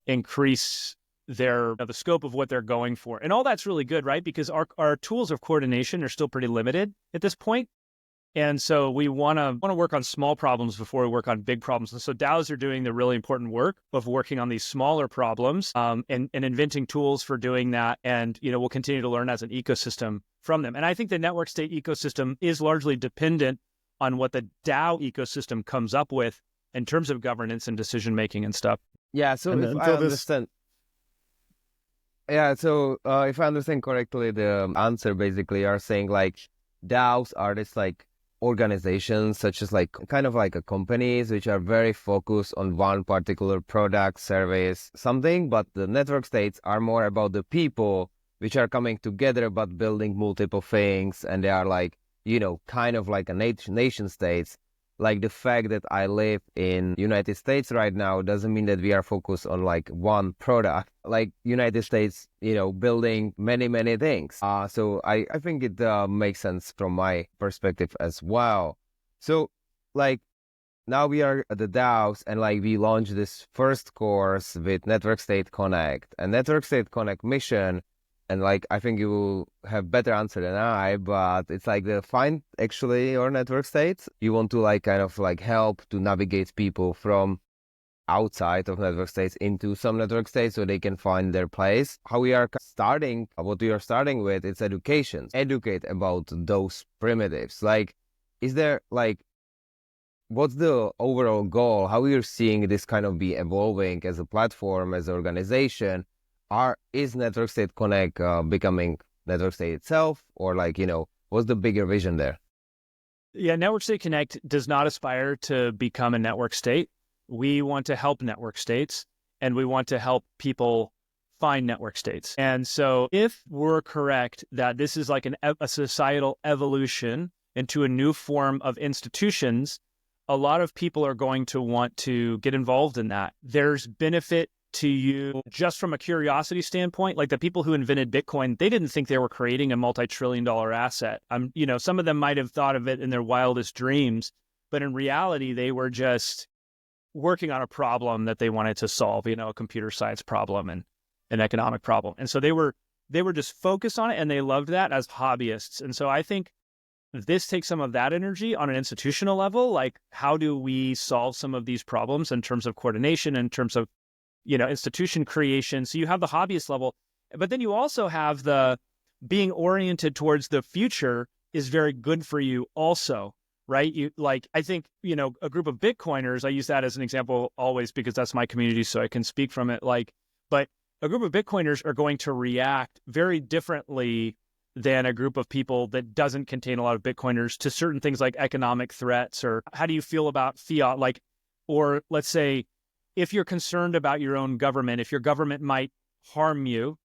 increase the scope of what they're going for. And all that's really good, right? Because our tools of coordination are still pretty limited at this point. And so we want to work on small problems before we work on big problems. And so DAOs are doing the really important work of working on these smaller problems and inventing tools for doing that. And, we'll continue to learn as an ecosystem from them. And I think the network state ecosystem is largely dependent on what the DAO ecosystem comes up with in terms of governance and decision-making and stuff. Yeah, so if I understand... Yeah, so if I understand correctly, the answer basically are saying like DAOs are this like organizations, such as like kind of like a companies which are very focused on one particular product, service, something, but the network states are more about the people which are coming together but building multiple things, and they are like, kind of like a nation states. Like the fact that I live in United States right now doesn't mean that we are focused on like one product, like United States, building many, many things. So I think it makes sense from my perspective as well. So like now we are at the DAOs, and like we launched this first course with Network State Connect, and Network State Connect mission. And like, I think you will have better answer than I, but it's like find actually your network states. You want to like kind of like help to navigate people from outside of network states into some network states so they can find their place. How we are starting, what we are starting with, it's education. Educate about those primitives. Like, is there like, what's the overall goal? How you're seeing this kind of be evolving as a platform, as an organization? Is Network State Connect becoming Network State itself, or like, what's the bigger vision there? Yeah, Network State Connect does not aspire to become a network state. We want to help network states, and we want to help people find network states. And so if we're correct that this is like a societal evolution into a new form of institutions, a lot of people are going to want to get involved in that. There's benefit to you just from a curiosity standpoint. Like the people who invented Bitcoin, they didn't think they were creating a multi-trillion-dollar asset. Some of them might have thought of it in their wildest dreams, but in reality, they were just working on a problem that they wanted to solve, a computer science problem and an economic problem. And so they were just focused on it, and they loved that as hobbyists. And so I think this takes some of that energy on an institutional level. Like, how do we solve some of these problems in terms of coordination, in terms of institution creation? So you have the hobbyist level, but then you also have the being oriented towards the future is very good for you also, right? I think, a group of Bitcoiners, I use that as an example always because that's my community, so I can speak from it. But a group of Bitcoiners are going to react very differently than a group of people that doesn't contain a lot of Bitcoiners to certain things like economic threats? Or how do you feel about fiat? Like, or let's say, if you're concerned about your own government, if your government might harm you,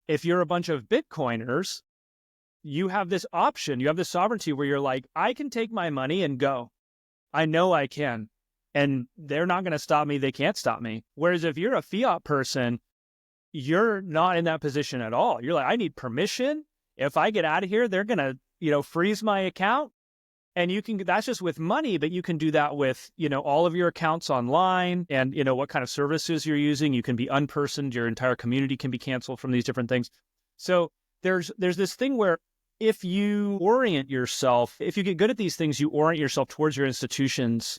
if you're a bunch of Bitcoiners, you have this option, you have this sovereignty where you're like, I can take my money and go. I know I can. And they're not going to stop me. They can't stop me. Whereas if you're a fiat person, you're not in that position at all. You're like, I need permission. If I get out of here, they're going to, freeze my account. And that's just with money, but you can do that with, all of your accounts online and, what kind of services you're using. You can be unpersoned. Your entire community can be canceled from these different things. So there's this thing where if you orient yourself, if you get good at these things, you orient yourself towards your institutions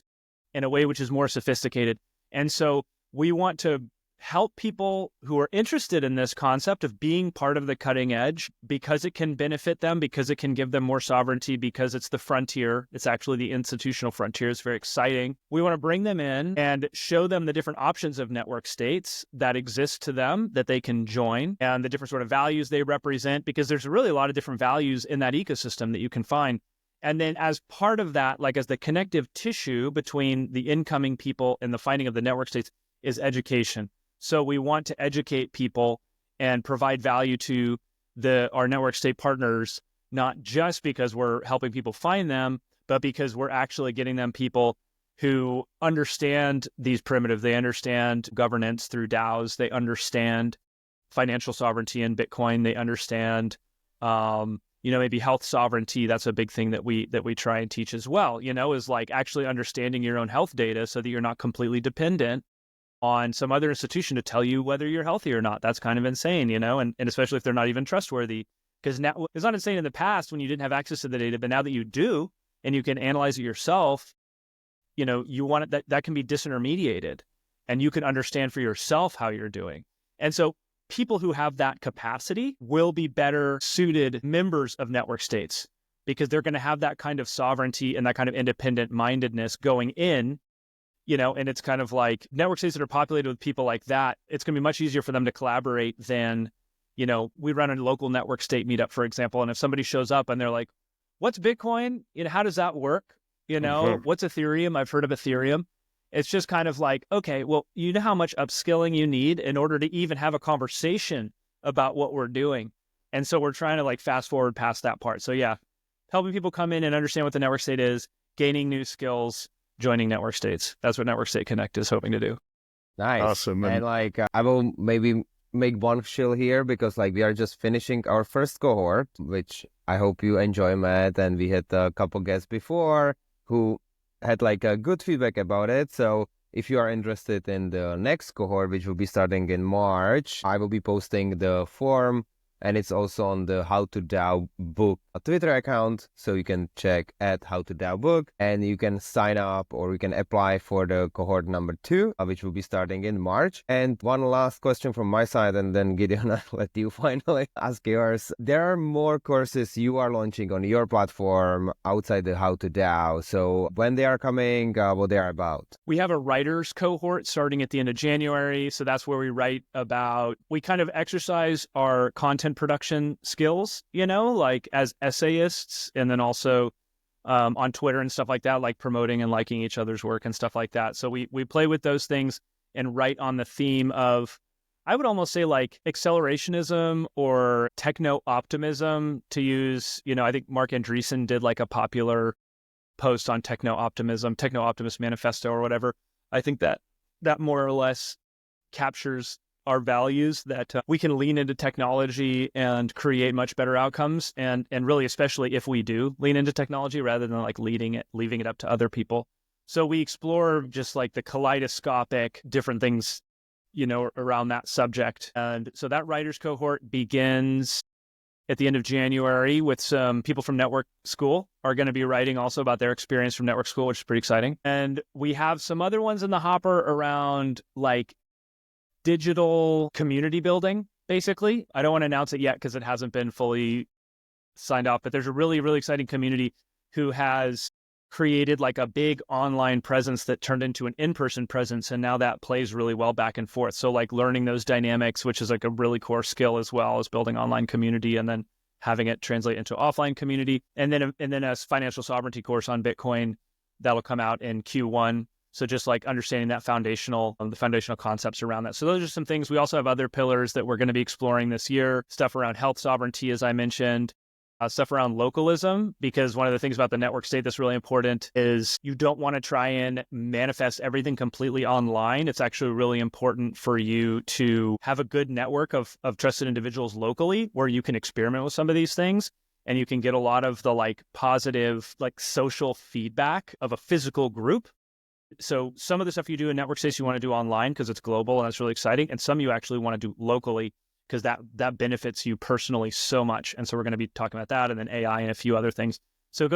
in a way which is more sophisticated. And so we want to help people who are interested in this concept of being part of the cutting edge because it can benefit them, because it can give them more sovereignty, because it's the frontier. It's actually the institutional frontier. It's very exciting. We want to bring them in and show them the different options of network states that exist to them that they can join and the different sort of values they represent, because there's really a lot of different values in that ecosystem that you can find. And then as part of that, like as the connective tissue between the incoming people and the finding of the network states is education. So we want to educate people and provide value to our network state partners, not just because we're helping people find them, but because we're actually getting them people who understand these primitives. They understand governance through DAOs. They understand financial sovereignty in Bitcoin. They understand, maybe health sovereignty. That's a big thing that we try and teach as well, is like actually understanding your own health data so that you're not completely dependent on some other institution to tell you whether you're healthy or not. That's kind of insane, and especially if they're not even trustworthy. Because now it's not insane in the past when you didn't have access to the data, but now that you do and you can analyze it yourself, you want it that can be disintermediated and you can understand for yourself how you're doing. And so people who have that capacity will be better suited members of network states because they're going to have that kind of sovereignty and that kind of independent mindedness going in. And it's kind of like network states that are populated with people like that, it's going to be much easier for them to collaborate than, we run a local network state meetup, for example. And if somebody shows up and they're like, what's Bitcoin? How does that work? What's Ethereum? I've heard of Ethereum. It's just kind of like, okay, well, you know how much upskilling you need in order to even have a conversation about what we're doing. And so we're trying to like fast forward past that part. So yeah, helping people come in and understand what the network state is, gaining new skills, joining network states. That's what Network State Connect is hoping to do. Nice. Awesome. And I will maybe make one shill here because we are just finishing our first cohort, which I hope you enjoy, Matt. And we had a couple guests before who had a good feedback about it. So if you are interested in the next cohort, which will be starting in March, I will be posting the form. And it's also on the How to DAO book Twitter account. So you can check at How to DAO book and you can sign up or you can apply for the cohort number 2, which will be starting in March. And one last question from my side, and then Gideon, I'll let you finally ask yours. There are more courses you are launching on your platform outside the How to DAO. So when they are coming, what they are about? We have a writers cohort starting at the end of January. So that's where we kind of exercise our content production skills, like as essayists, and then also on Twitter and stuff like that, like promoting and liking each other's work and stuff like that. So we play with those things and write on the theme of, I would almost say like accelerationism or techno-optimism, to use, I think Mark Andreessen did like a popular post on techno-optimism, techno-optimist manifesto or whatever. I think that more or less captures our values, that we can lean into technology and create much better outcomes. And really, especially if we do lean into technology rather than like leaving it up to other people. So we explore just like the kaleidoscopic different things, around that subject. And so that writers cohort begins at the end of January with some people from Network School are going to be writing also about their experience from Network School, which is pretty exciting. And we have some other ones in the hopper around like digital community building, basically. I don't want to announce it yet because it hasn't been fully signed off, but there's a really, really exciting community who has created like a big online presence that turned into an in-person presence. And now that plays really well back and forth. So like learning those dynamics, which is like a really core skill as well as building online community, and then having it translate into offline community. And then a financial sovereignty course on Bitcoin that'll come out in Q1. So just like understanding that the foundational concepts around that. So those are some things. We also have other pillars that we're going to be exploring this year, stuff around health sovereignty, as I mentioned, stuff around localism, because one of the things about the network state that's really important is you don't want to try and manifest everything completely online. It's actually really important for you to have a good network of trusted individuals locally where you can experiment with some of these things. And you can get a lot of the like positive, like social feedback of a physical group. So some of the stuff you do in network states you want to do online because it's global and that's really exciting. And some you actually want to do locally because that benefits you personally so much. And so we're going to be talking about that and then AI and a few other things. So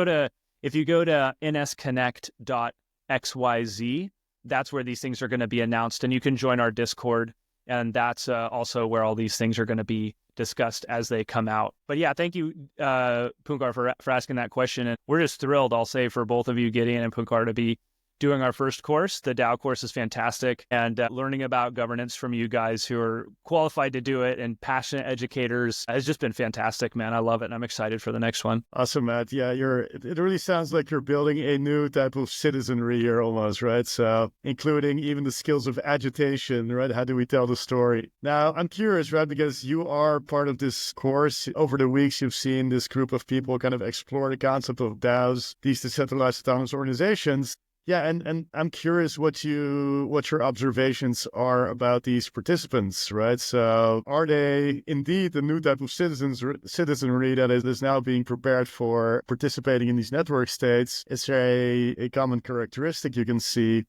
if you go to nsconnect.xyz, that's where these things are going to be announced. And you can join our Discord. And that's also where all these things are going to be discussed as they come out. But yeah, thank you, Punkar, for asking that question. And we're just thrilled, I'll say, for both of you, Gideon and Punkar, to be doing our first course. The DAO course is fantastic, and learning about governance from you guys who are qualified to do it and passionate educators has just been fantastic, man. I love it, and I'm excited for the next one. Awesome, Matt. Yeah, it really sounds like you're building a new type of citizenry here almost, right? So including even the skills of agitation, right? How do we tell the story? Now, I'm curious, right? Because you are part of this course. Over the weeks, you've seen this group of people kind of explore the concept of DAOs, these decentralized autonomous organizations. Yeah, and I'm curious what your observations are about these participants, right? So are they indeed the new type of citizenry that is now being prepared for participating in these network states? Is there a common characteristic you can see?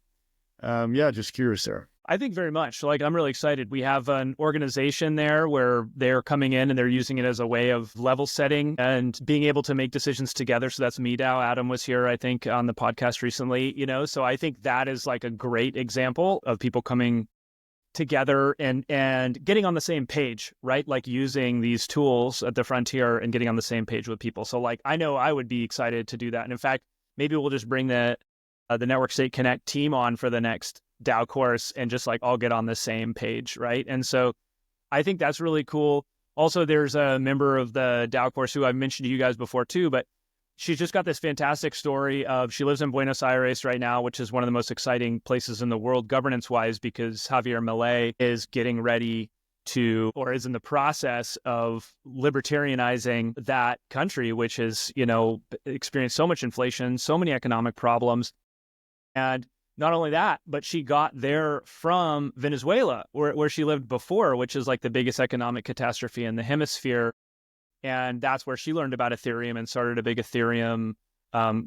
Just curious there. I think very much. Like, I'm really excited. We have an organization there where they're coming in and they're using it as a way of level setting and being able to make decisions together. So that's MeDAO. Adam was here, I think, on the podcast recently, so I think that is like a great example of people coming together and getting on the same page, right? Like using these tools at the frontier and getting on the same page with people. So like, I know I would be excited to do that. And in fact, maybe we'll just bring the Network State Connect team on for the next DAO course and just like all get on the same page, right? And so I think that's really cool. Also, there's a member of the DAO course who I've mentioned to you guys before too, but she's just got this fantastic story of, she lives in Buenos Aires right now, which is one of the most exciting places in the world governance-wise, because Javier Milei is getting ready to, or is in the process of libertarianizing that country, which has, experienced so much inflation, so many economic problems. And not only that, but she got there from Venezuela, where she lived before, which is like the biggest economic catastrophe in the hemisphere. And that's where she learned about Ethereum and started a big Ethereum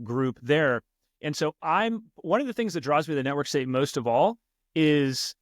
group there. And so one of the things that draws me to the network state most of all is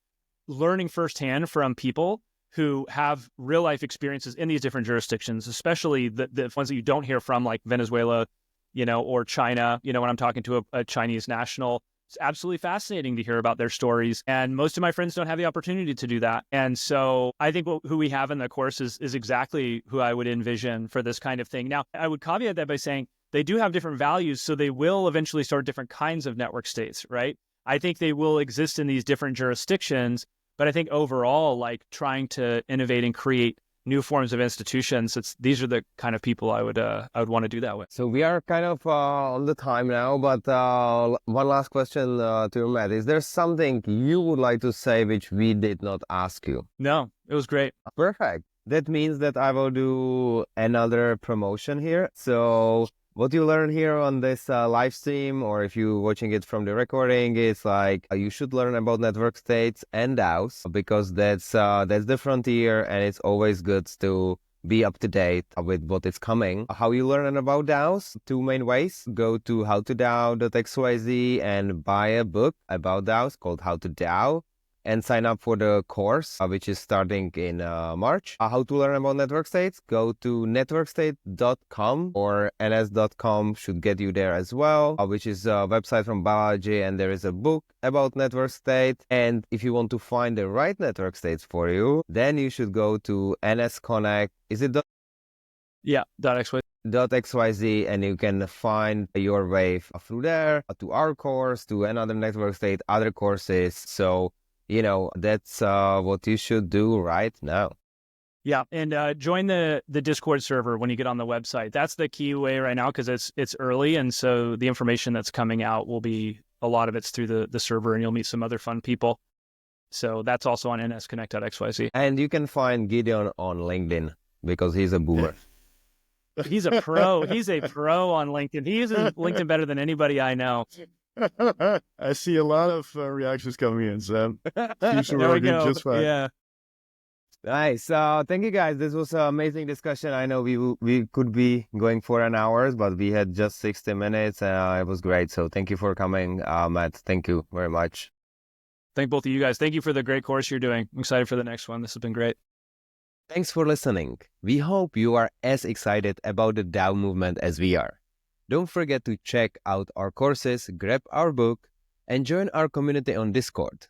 learning firsthand from people who have real life experiences in these different jurisdictions, especially the ones that you don't hear from, like Venezuela, or China, when I'm talking to a Chinese national. It's absolutely fascinating to hear about their stories. And most of my friends don't have the opportunity to do that. And so I think who we have in the course is exactly who I would envision for this kind of thing. Now, I would caveat that by saying they do have different values, so they will eventually start different kinds of network states, right? I think they will exist in these different jurisdictions, but I think overall, like trying to innovate and create new forms of institutions, these are the kind of people I would want to do that with. So we are kind of on the time now, but one last question to you, Matt. Is there something you would like to say which we did not ask you? No, it was great. Perfect. That means that I will do another promotion here. So what you learn here on this live stream, or if you're watching it from the recording, is like you should learn about network states and DAOs, because that's the frontier, and it's always good to be up to date with what is coming. How you learn about DAOs? Two main ways. Go to howtodao.xyz and buy a book about DAOs called How to DAO, and sign up for the course, which is starting in March. How to learn about network states? Go to networkstate.com, or ns.com should get you there as well, which is a website from Balaji, and there is a book about network state. And if you want to find the right network states for you, then you should go to nsconnect. Is it .xyz, and you can find your way through there to our course, to another network state, other courses. So that's what you should do right now. Yeah, and join the Discord server when you get on the website. That's the key way right now because it's early, and so the information that's coming out will be a lot of it's through the server, and you'll meet some other fun people. So that's also on nsconnect.xyz. And you can find Gideon on LinkedIn because he's a boomer. He's a pro. He's a pro on LinkedIn. He uses LinkedIn better than anybody I know. I see a lot of reactions coming in, Sam. Seems to There we working go. just fine. Yeah. Nice. Thank you guys. This was an amazing discussion. I know we could be going for an hour, but we had just 60 minutes. It was great. So thank you for coming, Matt. Thank you very much. Thank both of you guys. Thank you for the great course you're doing. I'm excited for the next one. This has been great. Thanks for listening. We hope you are as excited about the DAO movement as we are. Don't forget to check out our courses, grab our book, and join our community on Discord.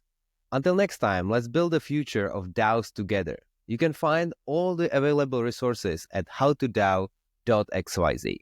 Until next time, let's build the future of DAOs together. You can find all the available resources at howtodao.xyz.